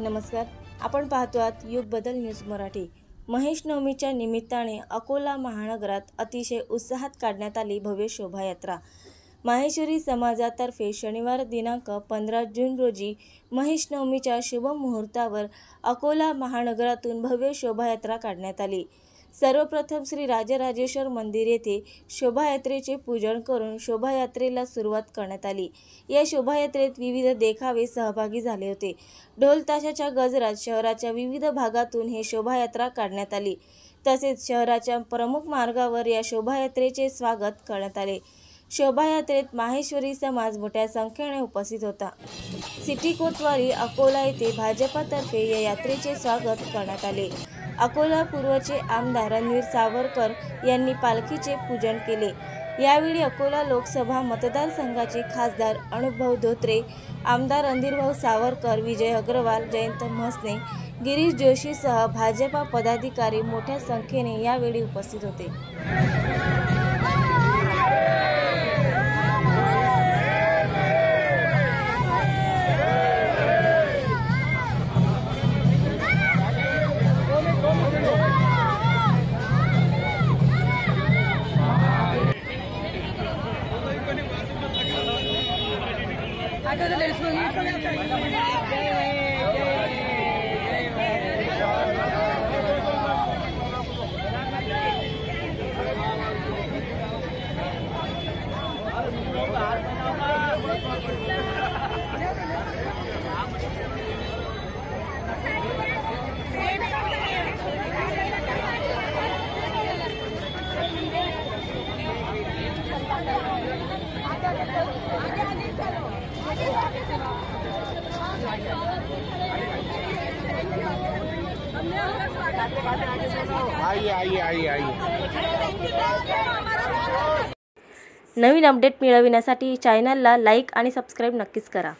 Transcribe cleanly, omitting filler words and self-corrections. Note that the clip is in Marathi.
नमस्कार, आपण पाहतो आहात युग बदल न्यूज मराठी। महेश नवमीच्या निमित्ताने अकोला महानगरात अतिशय उत्साहात काढण्यात आली भव्य शोभायात्रा। माहेश्वरी समाजातर्फे शनिवार दिनांक 15 जून रोजी महेश नवमीच्या शुभ मुहूर्तावर अकोला महानगरातून भव्य शोभायात्रा काढण्यात आली। सर्वप्रथम श्री राजराजेश्वर मंदिर येथे शोभायात्रेचे पूजन करून शोभायात्रेला सुरुवात करण्यात आली। या शोभायात्रेत विविध देखावे सहभागी झाले होते। ढोल ताशाच्या गजरात शहराच्या विविध भागातून ही शोभायात्रा काढण्यात आली। तसेच शहराच्या प्रमुख मार्गावर या शोभायात्रेचे स्वागत करण्यात आले। शोभायात्रेत माहेश्वरी समाज मोठ्या संख्येने उपस्थित होता। सिटी कोतवाली अकोला येथे भाजपातर्फे या यात्रेचे स्वागत करण्यात आले। अकोला पूर्वचे आमदार रणवीर सावरकर यांनी पालखीचे पूजन केले। यावेळी अकोला लोकसभा मतदारसंघाचे खासदार अनुभव धोत्रे, आमदार रणधीरभाऊ सावरकर, विजय अग्रवाल, जयंत म्हसने, गिरीश जोशीसह भाजपा पदाधिकारी मोठ्या संख्येने यावेळी उपस्थित होते। आइए। नवीन अपडेट मिळविण्यासाठी चॅनलला लाईक आणि सबस्क्राइब नक्कीच करा।